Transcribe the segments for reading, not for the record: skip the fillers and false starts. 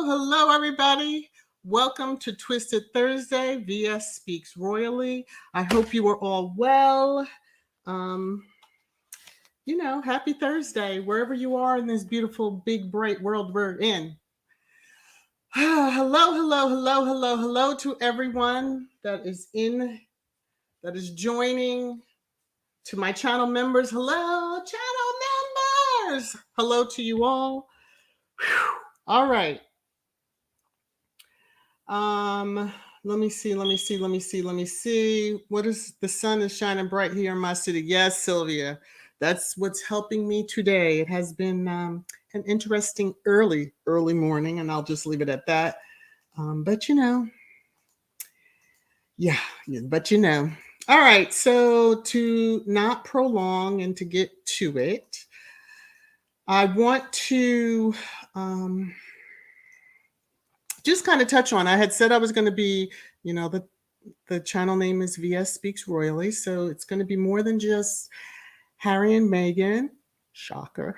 Hello, everybody. Welcome to Twisted Thursday. VS Speaks Royally. I hope you are all well. Happy Thursday, wherever you are in this beautiful, big, bright world we're in. Hello to everyone that is joining. To my channel members, hello, channel members. Hello to you all. Whew. All right. Let me see. What is the sun is shining bright here in my city? Yes, Sylvia. That's what's helping me today. It has been an interesting early morning, and I'll just leave it at that. But All right. So to not prolong and to get to it, I want to just kind of touch on. I had said I was going to be, the channel name is VS Speaks Royally, so it's going to be more than just Harry and Meghan. Shocker.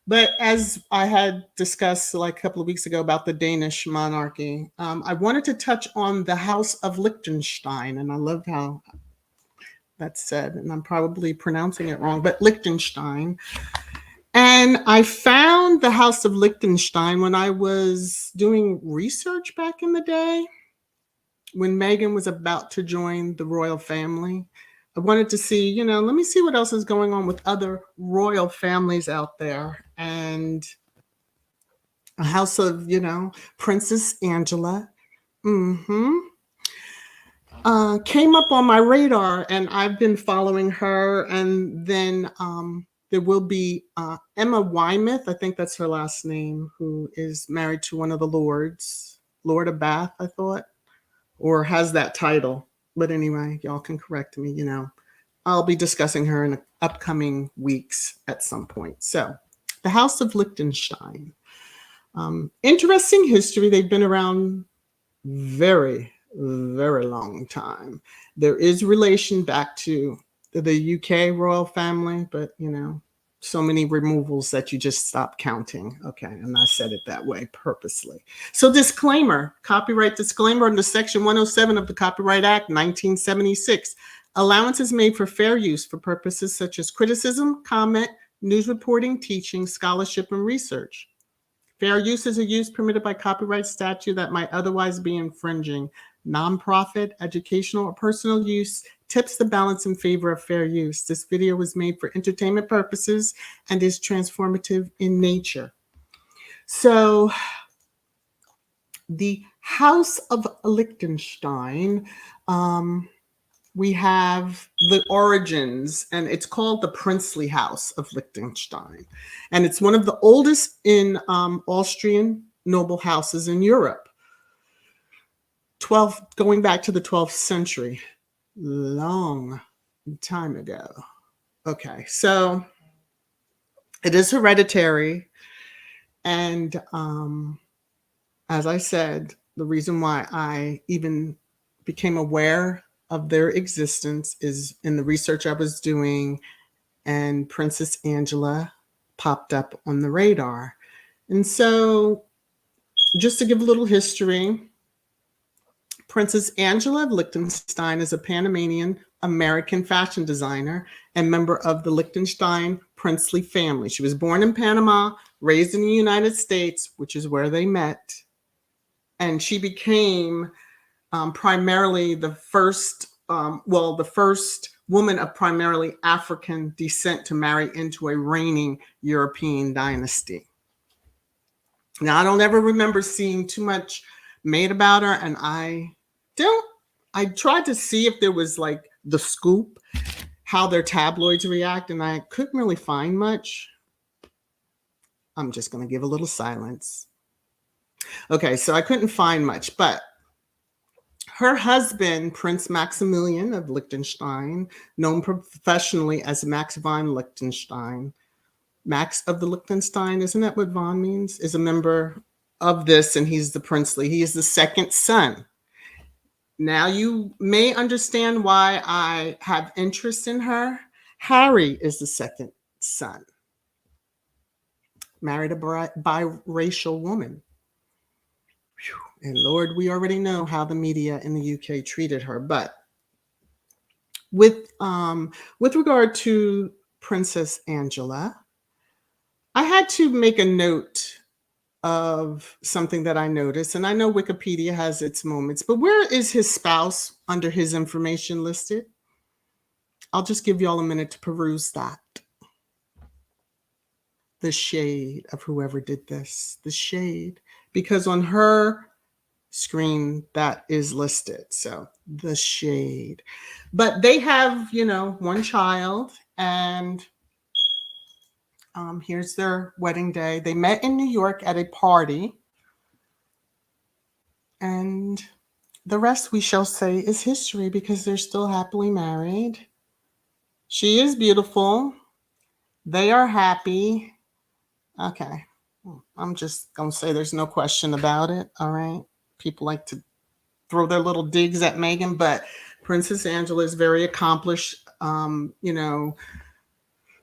But as I had discussed like a couple of weeks ago about the Danish monarchy, I wanted to touch on the House of Liechtenstein, and I love how that's said, and I'm probably pronouncing it wrong, but Liechtenstein. And I found the House of Liechtenstein when I was doing research back in the day, when Meghan was about to join the royal family. I wanted to see, let me see what else is going on with other royal families out there. And a house of, Princess Angela came up on my radar, and I've been following her. And then there will be Emma Weymouth, I think that's her last name, who is married to one of the lords, Lord of Bath, I thought, or has that title. But anyway, y'all can correct me, I'll be discussing her in the upcoming weeks at some point. So the House of Liechtenstein. Interesting history. They've been around very, very long time. There is relation back to the UK royal family, but so many removals that you just stop counting. Okay, and I said it that way purposely. So disclaimer, copyright disclaimer under Section 107 of the Copyright Act 1976. Allowance is made for fair use for purposes such as criticism, comment, news reporting, teaching, scholarship, and research. Fair use is a use permitted by copyright statute that might otherwise be infringing. Nonprofit, educational, or personal use tips the balance in favor of fair use. This video was made for entertainment purposes and is transformative in nature. So, the House of Liechtenstein, we have the origins, and it's called the Princely House of Liechtenstein. And it's one of the oldest in Austrian noble houses in Europe. Going back to the 12th century, long time ago. Okay, so it is hereditary. And as I said, the reason why I even became aware of their existence is in the research I was doing, and Princess Angela popped up on the radar. And so, just to give a little history, Princess Angela of Liechtenstein is a Panamanian American fashion designer and member of the Liechtenstein princely family. She was born in Panama, raised in the United States, which is where they met. And she became primarily the first woman of primarily African descent to marry into a reigning European dynasty. Now, I don't ever remember seeing too much made about her, and I tried to see if there was like the scoop, how their tabloids react, and I couldn't really find much. I'm just going to give a little silence. Okay, so I couldn't find much, but her husband, Prince Maximilian of Liechtenstein, known professionally as Max von Liechtenstein, Max of the Liechtenstein, isn't that what von means? Is a member of this, and he's the princely. He is the second son. Now you may understand why I have interest in her. Harry is the second son. Married a biracial woman. Whew. And Lord, we already know how the media in the UK treated her. But with regard to Princess Angela, I had to make a note of something that I noticed, and I know Wikipedia has its moments, but where is his spouse under his information listed? I'll just give y'all a minute to peruse that. The shade of whoever did this, the shade, because on her screen that is listed. So the shade, but they have, one child, and here's their wedding day. They met in New York at a party. And the rest, we shall say, is history because they're still happily married. She is beautiful. They are happy. Okay. I'm just going to say there's no question about it. All right. People like to throw their little digs at Meghan, but Princess Angela is very accomplished.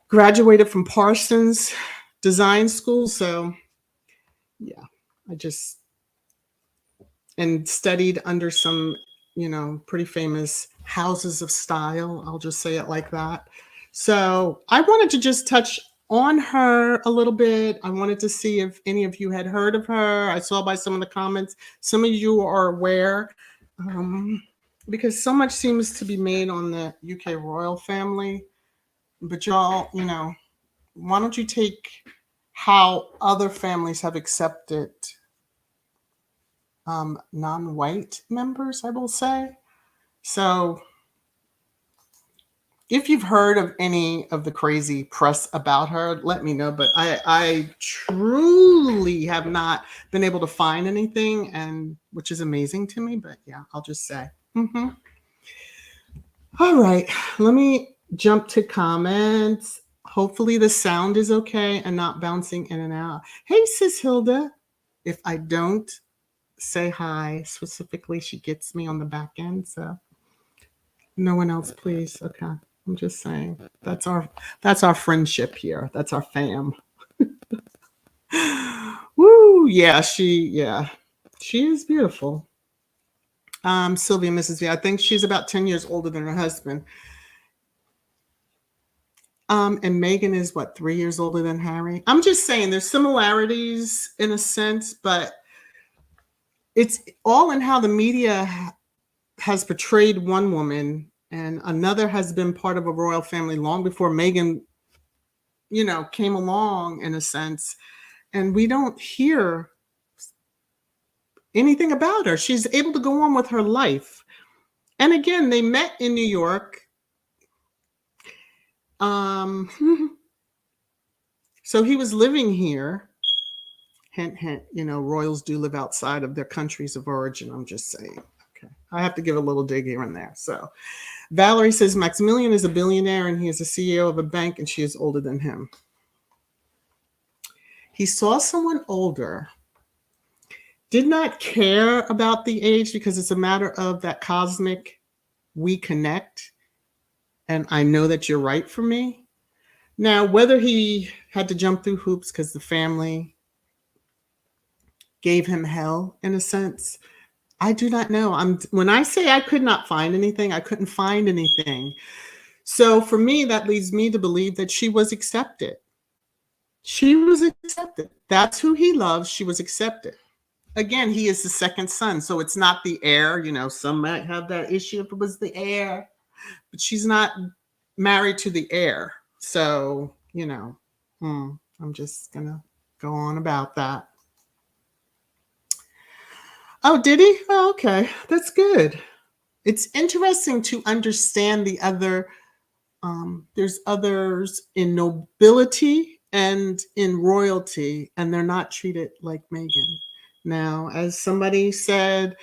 Graduated from Parsons Design School. So, yeah, and studied under some, pretty famous houses of style. I'll just say it like that. So I wanted to just touch on her a little bit. I wanted to see if any of you had heard of her. I saw by some of the comments, some of you are aware, because so much seems to be made on the UK royal family. But y'all, why don't you take how other families have accepted non-white members, I will say. So if you've heard of any of the crazy press about her, let me know. But I truly have not been able to find anything, and which is amazing to me. But yeah, I'll just say. All right, let me jump to comments. Hopefully the sound is okay and not bouncing in and out. Hey, Sis Hilda. If I don't say hi specifically, she gets me on the back end. So no one else, please. Okay. I'm just saying. That's our friendship here. That's our fam. Woo! Yeah. She is beautiful. Sylvia, Mrs. V. I think she's about 10 years older than her husband. And Megan is what, 3 years older than Harry? I'm just saying there's similarities in a sense, but it's all in how the media has portrayed one woman, and another has been part of a royal family long before Megan, came along in a sense. And we don't hear anything about her. She's able to go on with her life. And again, they met in New York. So he was living here. Hint, hint, royals do live outside of their countries of origin. I'm just saying. Okay. I have to give a little dig here and there. So Valerie says Maximilian is a billionaire and he is a CEO of a bank and she is older than him. He saw someone older, did not care about the age because it's a matter of that cosmic we connect. And I know that you're right for me. Now, whether he had to jump through hoops because the family gave him hell in a sense, I do not know. When I say I could not find anything, I couldn't find anything. So for me, that leads me to believe that she was accepted. She was accepted. That's who he loves. She was accepted. Again, he is the second son, so it's not the heir. Some might have that issue if it was the heir, but she's not married to the heir. So, I'm just going to go on about that. Oh, did he? Oh, okay. That's good. It's interesting to understand the other. There's others in nobility and in royalty, and they're not treated like Meghan. Now, as somebody said,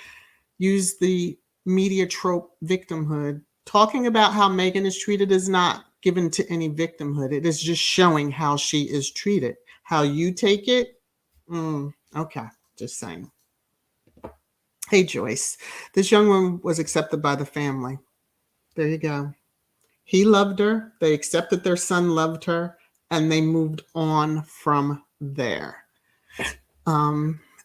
use the media trope victimhood. Talking about how Meghan is treated is not given to any victimhood. It is just showing how she is treated. How you take it? Okay, just saying. Hey, Joyce, this young woman was accepted by the family. There you go. He loved her. They accepted their son loved her, and they moved on from there.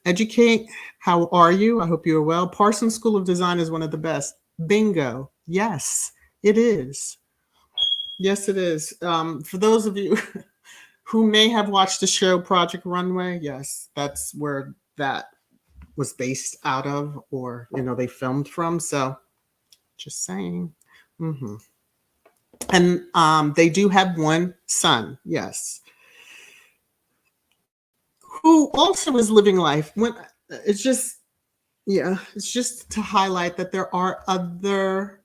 Educate. How are you? I hope you are well. Parsons School of Design is one of the best. Bingo. Yes, it is. Yes, it is. For those of you who may have watched the show Project Runway, yes, that's where that was based out of, or they filmed from. So just saying. And they do have one son, yes, who also is living life. It's just to highlight that there are other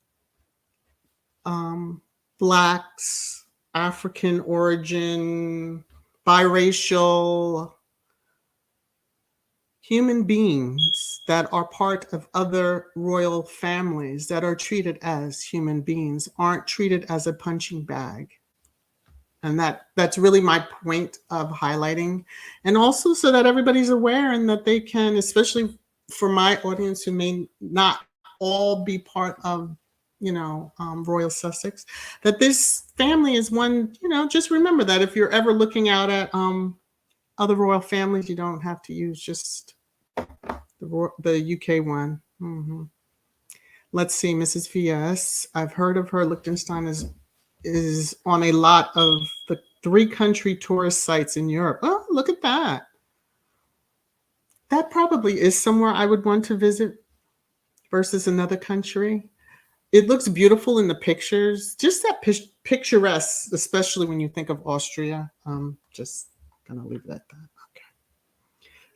Blacks, African origin, biracial human beings that are part of other royal families that are treated as human beings, aren't treated as a punching bag. And that's really my point of highlighting. And also so that everybody's aware and that they can, especially for my audience who may not all be part of, Royal Sussex, that this family is one, just remember that if you're ever looking out at other royal families, you don't have to use just the UK one. Let's see, Mrs. VS. I've heard of her. Liechtenstein is on a lot of the 3-country tourist sites in Europe. Oh, look at that. That probably is somewhere I would want to visit versus another country. It looks beautiful in the pictures. Just that picturesque, especially when you think of Austria. Just gonna leave it at that. Okay.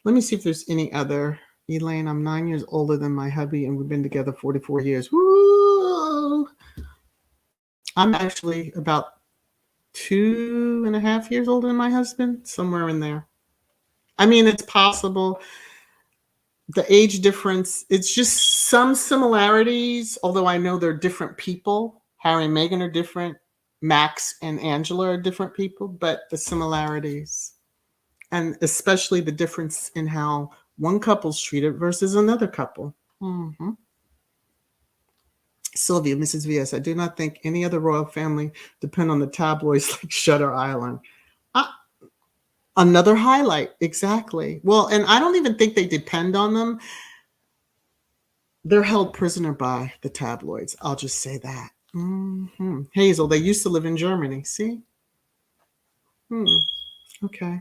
Let me see if there's any other. Elaine, I'm 9 years older than my hubby, and we've been together 44 years. Woo! I'm actually about 2.5 years older than my husband, somewhere in there. I mean, it's possible. The age difference, it's just some similarities, although I know they're different people. Harry and Meghan are different. Max and Angela are different people, but the similarities, and especially the difference in how one couple's treated versus another couple. Sylvia, Mrs. VS, I do not think any other royal family depend on the tabloids like Shutter Island. Uh, Another highlight, exactly. Well, and I don't even think they depend on them. They're held prisoner by the tabloids. I'll just say that. Hazel, they used to live in Germany. See? Hmm. Okay.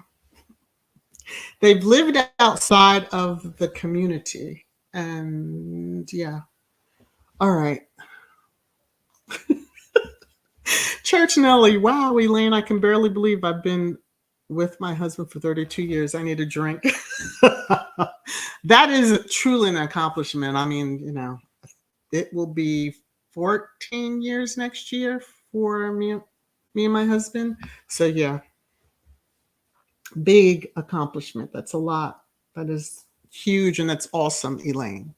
They've lived outside of the community. And yeah. All right. Church Nelly. Wow, Elaine, I can barely believe I've been with my husband for 32 years. I need a drink. That is truly an accomplishment. I mean, it will be 14 years next year for me and my husband. So yeah, big accomplishment. That's a lot. That is huge, and that's awesome, Elaine.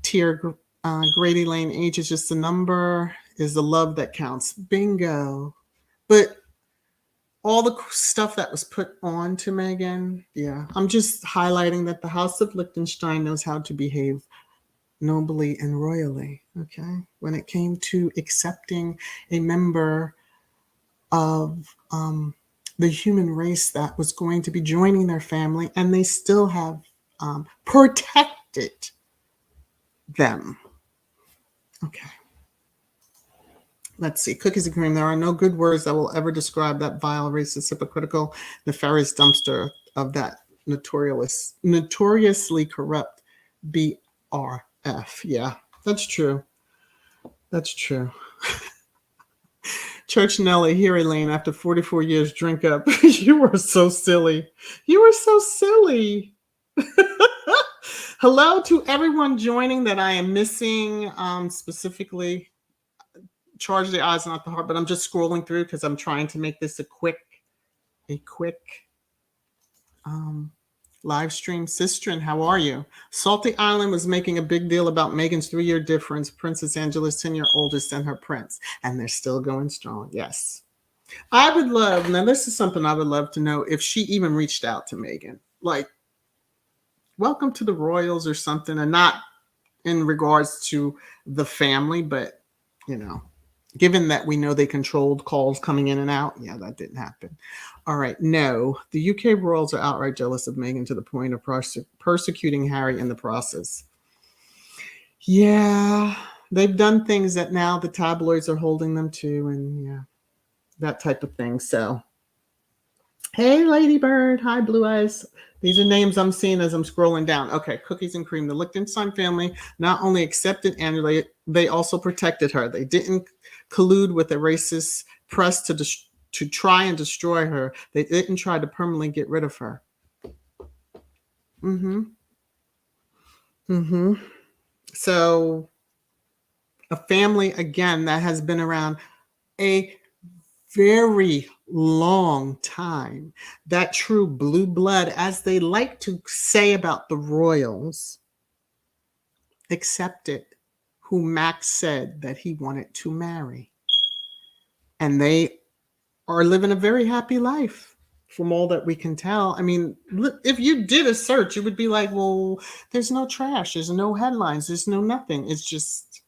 Great Elaine. Age is just a number. Is the love that counts. Bingo. But all the stuff that was put on to Megan, yeah, I'm just highlighting that the House of Liechtenstein knows how to behave nobly and royally. Okay, when it came to accepting a member of the human race that was going to be joining their family, and they still have protected them. Okay. Let's see. Cookies and cream. There are no good words that will ever describe that vile, racist, hypocritical, nefarious dumpster of that notoriously corrupt BRF. Yeah, that's true. That's true. Church Nelly, here, Elaine, after 44 years, drink up. You were so silly. You were so silly. Hello to everyone joining that I am missing, specifically. Charge the eyes, not the heart, but I'm just scrolling through because I'm trying to make this a quick live stream. Sistren, how are you? Salty Island was making a big deal about Meghan's 3-year difference. Princess Angela's 10-year oldest and her prince, and they're still going strong. Yes. I would love, now this is something I would love to know, if she even reached out to Meghan. Like, welcome to the royals or something, and not in regards to the family, but, given that we know they controlled calls coming in and out, yeah, that didn't happen. All right, no, the UK royals are outright jealous of Meghan to the point of persecuting Harry in the process. Yeah, they've done things that now the tabloids are holding them to, and yeah, that type of thing. So, hey, Ladybird. Hi, Blue Eyes. These are names I'm seeing as I'm scrolling down. Okay, Cookies and Cream. The Liechtenstein family not only accepted Angela, they also protected her. They didn't collude with the racist press to try and destroy her. They didn't try to permanently get rid of her. So a family, again, that has been around a very long time. That true blue blood, as they like to say about the royals, accepted who Max said that he wanted to marry. And they are living a very happy life from all that we can tell. I mean, if you did a search, it would be like, well, there's no trash, there's no headlines, there's no nothing. It's just,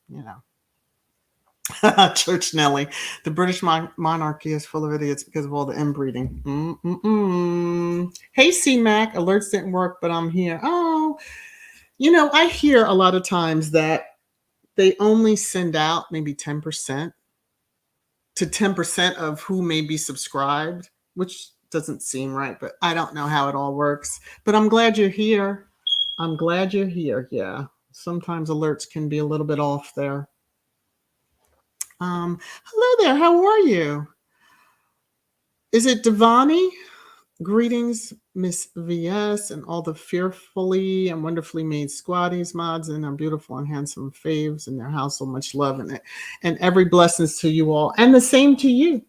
Church Nelly. The British monarchy is full of idiots because of all the inbreeding. Hey, C-Mac, alerts didn't work, but I'm here. Oh, I hear a lot of times that they only send out maybe 10% to 10% of who may be subscribed, which doesn't seem right, but I don't know how it all works. But I'm glad you're here. I'm glad you're here. Yeah. Sometimes alerts can be a little bit off there. Hello there. How are you? Is it Devani? Greetings, Miss VS, and all the fearfully and wonderfully made squatties, mods, and our beautiful and handsome faves in their household. Much love in it. And every blessings to you all. And the same to you.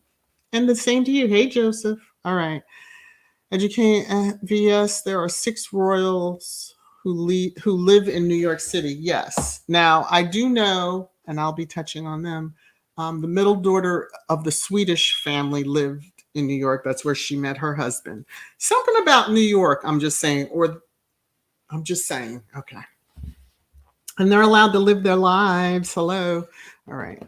And the same to you. Hey, Joseph. All right. Educate VS. There are 6 royals who live in New York City. Yes. Now, I do know, and I'll be touching on them, the middle daughter of the Swedish family lived in New York. That's where she met her husband. Something about New York, I'm just saying. Okay. And they're allowed to live their lives. Hello. All right.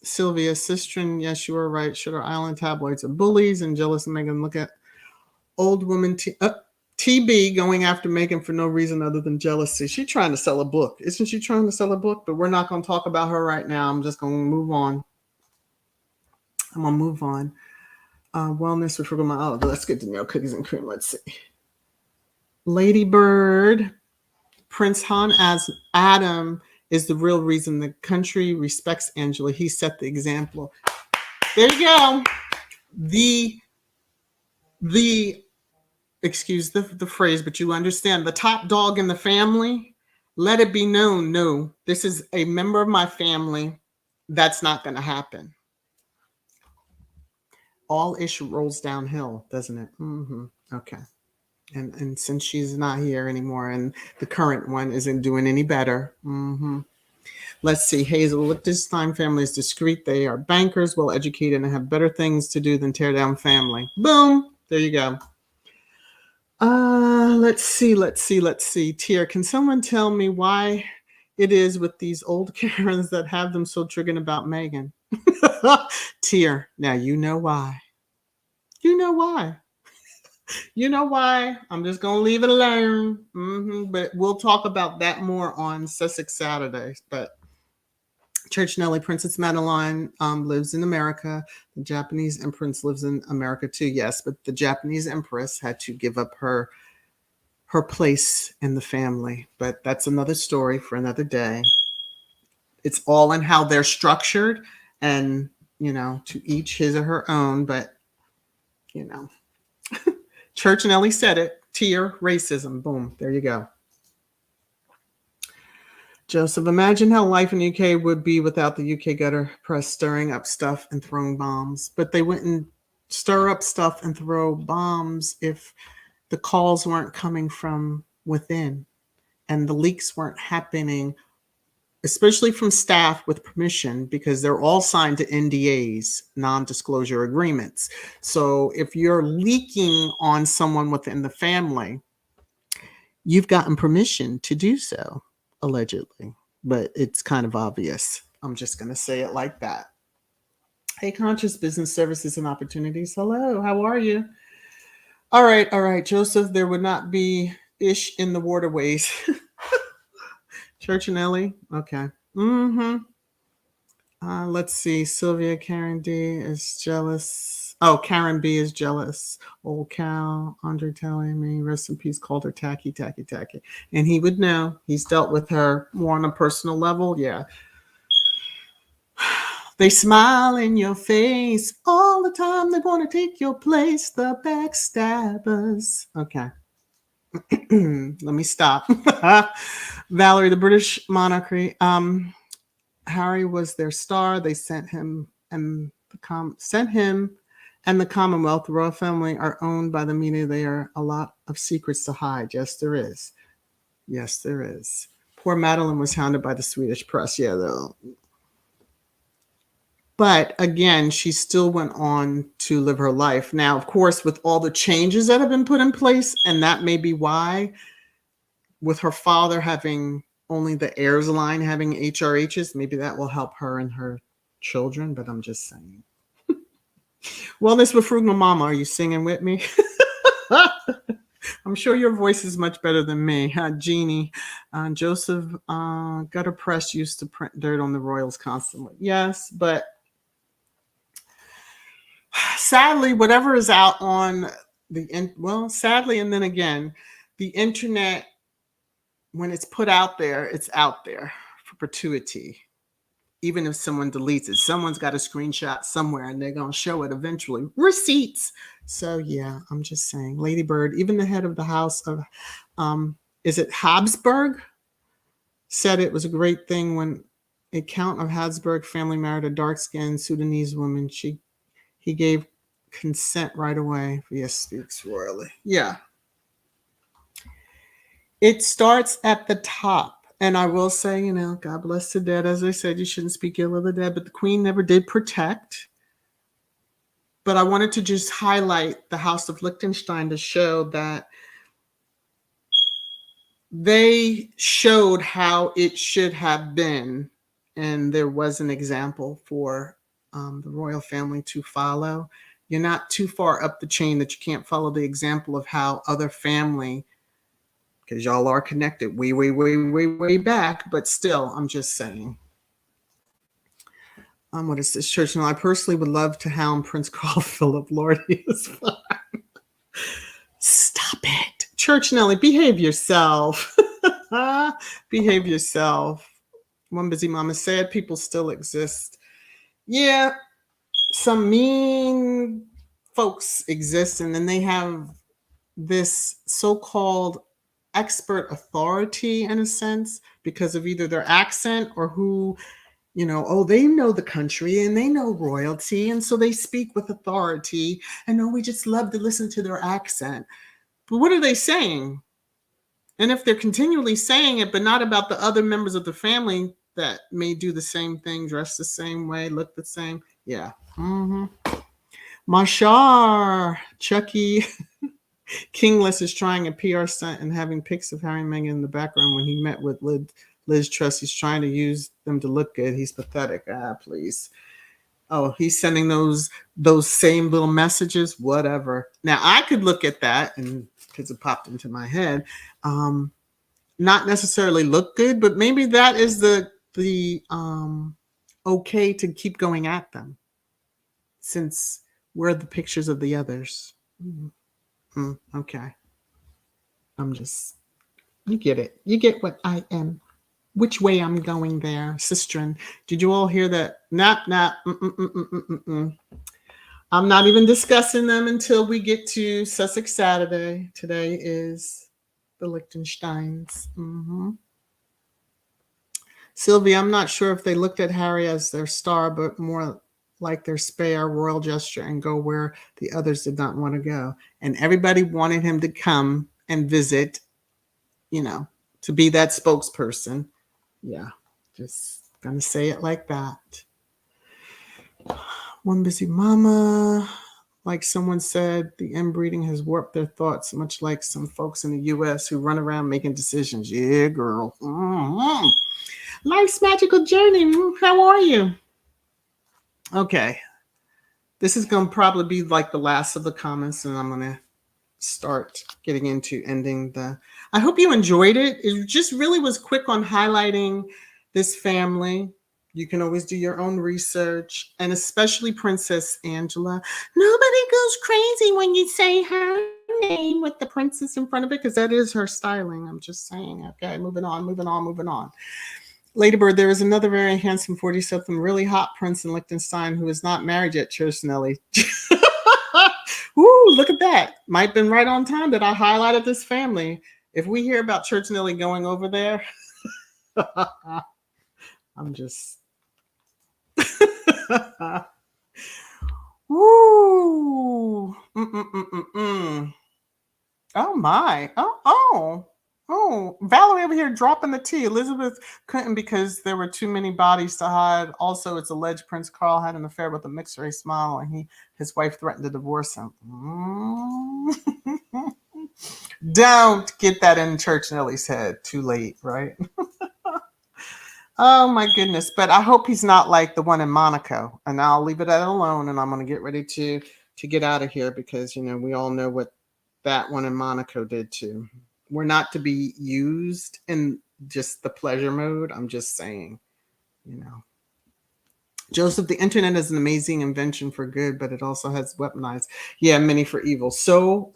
Sylvia Sistron, yes, you were right. Sugar Island tabloids are bullies and jealous of Megan. Look at old woman TB going after Megan for no reason other than jealousy. She's trying to sell a book. Isn't she trying to sell a book? But we're not going to talk about her right now. I'm just going to move on. I'm going to move on. Wellness with my olive. Let's get to Neil Cookies and Cream. Let's see. Lady Bird. Prince Han as Adam is the real reason the country respects Angela. He set the example. There you go. The excuse the phrase, but you understand, the top dog in the family, let it be known, no, this is a member of my family. That's not going to happen. All ish rolls downhill, doesn't it? Mm-hmm. Okay. And since she's not here anymore and the current one isn't doing any better. Mm-hmm. Let's see. Hazel, Liechtenstein family is discreet. They are bankers, well educated, and have better things to do than tear down family. Boom. There you go. Let's see. Tier, can someone tell me why it is with these old Karens that have them so triggered about Megan? Tier, now you know why. You know why. You know why. I'm just going to leave it alone. But we'll talk about that more on Sussex Saturday. But Church Nellie, Princess Madeline lives in America. The Japanese Empress lives in America too. Yes, but the Japanese Empress had to give up her place in the family. But that's another story for another day. It's all in how they're structured and, to each his or her own. But, Church Nellie said it. Tier, racism. Boom. There you go. Joseph, imagine how life in the UK would be without the UK gutter press stirring up stuff and throwing bombs. But they wouldn't stir up stuff and throw bombs if the calls weren't coming from within and the leaks weren't happening, especially from staff with permission, because they're all signed to NDAs, non-disclosure agreements. So if you're leaking on someone within the family, you've gotten permission to do so, allegedly, but it's kind of obvious. I'm just going to say it like that. Hey, Conscious Business Services and Opportunities. Hello, how are you? All right, Joseph, there would not be ish in the waterways. Church and Ellie, okay. Let's see. Sylvia, Karen D is jealous. Oh, Karen B is jealous. Old Cal, Andre telling me, rest in peace, called her tacky. And he would know. He's dealt with her more on a personal level. Yeah. They smile in your face all the time. They want to take your place. The backstabbers. Okay. Let me stop. Valerie, the British monarchy. Harry was their star. They sent him and the Commonwealth. The royal family are owned by the media. There are a lot of secrets to hide. Yes, there is. Poor Madeline was hounded by the Swedish press. Yeah, though. But again, she still went on to live her life. Now, of course, with all the changes that have been put in place, and that may be why, with her father having only the heirs line having HRHs, maybe that will help her and her children, but I'm just saying. Wellness with Frugal Mama, are you singing with me? I'm sure your voice is much better than me. Jeannie, Joseph, gutter press used to print dirt on the royals constantly. Yes, but sadly, whatever is out on sadly, and then again, the internet, when it's put out there, it's out there for perpetuity. Even if someone deletes it, someone's got a screenshot somewhere and they're going to show it eventually. Receipts. So yeah, I'm just saying. Lady Bird, even the head of the house of, is it Habsburg? Said it was a great thing when a Count of Habsburg family married a dark-skinned Sudanese woman. He gave consent right away. Yes, speaks royally. Yeah. It starts at the top. And I will say, God bless the dead. As I said, you shouldn't speak ill of the dead, but the Queen never did protect. But I wanted to just highlight the House of Liechtenstein to show that they showed how it should have been, and there was an example for the royal family to follow. You're not too far up the chain that you can't follow the example of how other family, because y'all are connected way, way, way, way, way back, but still, I'm just saying. What is this church? Now, I personally would love to hound Prince Carl Philip. Lord, he is fine. Stop it. Church Nelly, behave yourself. Behave yourself. One busy mama said people still exist. Yeah, some mean folks exist, and then they have this so-called expert authority in a sense because of either their accent or who, oh, they know the country and they know royalty, and so they speak with authority, and we just love to listen to their accent. But what are they saying? And if they're continually saying it, but not about the other members of the family that may do the same thing, dress the same way, look the same, yeah. Mashar, Chucky, Kingless is trying a PR stunt and having pics of Harry and Meghan in the background when he met with Liz Truss. He's trying to use them to look good. He's pathetic. Please. Oh, he's sending those same little messages, whatever. Now, I could look at that, and because it popped into my head, not necessarily look good, but maybe that is the okay to keep going at them, since we're the pictures of the others. Okay. I'm just, you get it. You get what I am, which way I'm going there. Sistren, did you all hear that? Nah. I'm not even discussing them until we get to Sussex Saturday. Today is the Liechtensteins. Sylvia, I'm not sure if they looked at Harry as their star, but more like their spare royal gesture and go where the others did not want to go. And everybody wanted him to come and visit, to be that spokesperson. Yeah, just gonna say it like that. One busy mama. Like someone said, the inbreeding has warped their thoughts, much like some folks in the U.S. who run around making decisions. Yeah, girl. Life's magical journey. How are you? Okay. This is going to probably be like the last of the comments, and I'm going to start getting into ending the. I hope you enjoyed it. It just really was quick on highlighting this family. You can always do your own research, and especially Princess Angela. Nobody goes crazy when you say her name with the princess in front of it, because that is her styling. I'm just saying. Okay, moving on. Ladybird, there is another very handsome 40-something, really hot prince in Liechtenstein who is not married yet, Church Nelly. Ooh, look at that. Might have been right on time that I highlighted this family. If we hear about Church Nelly going over there, I'm just... Ooh. Oh, my. Oh, Valerie over here dropping the tea. Elizabeth couldn't because there were too many bodies to hide. Also, it's alleged Prince Carl had an affair with a mixed-race model, and his wife threatened to divorce him. Don't get that in Church Nelly's head. Too late, right? Oh, my goodness. But I hope he's not like the one in Monaco. And I'll leave it alone, and I'm going to get ready to get out of here because, we all know what that one in Monaco did too. We're not to be used in just the pleasure mode. I'm just saying, Joseph, the internet is an amazing invention for good, but it also has weaponized. Yeah, many for evil. So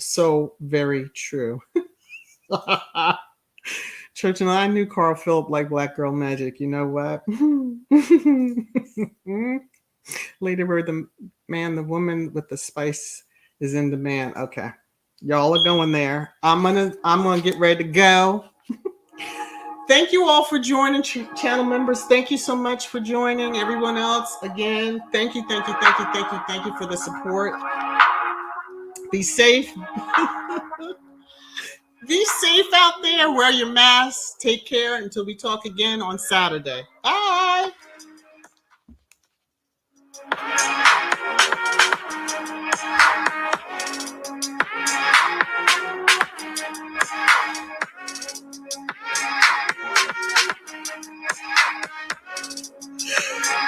very true. Church, and I knew Carl Philip like Black Girl Magic. You know what? Ladybird, the man, the woman with the spice is in demand. Okay. Y'all are going there. I'm gonna get ready to go. Thank you all for joining, channel members. Thank you so much for joining. Everyone else, again, thank you for the support. Be safe. Be safe out there. Wear your masks. Take care until we talk again on Saturday. Bye.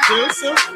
Joseph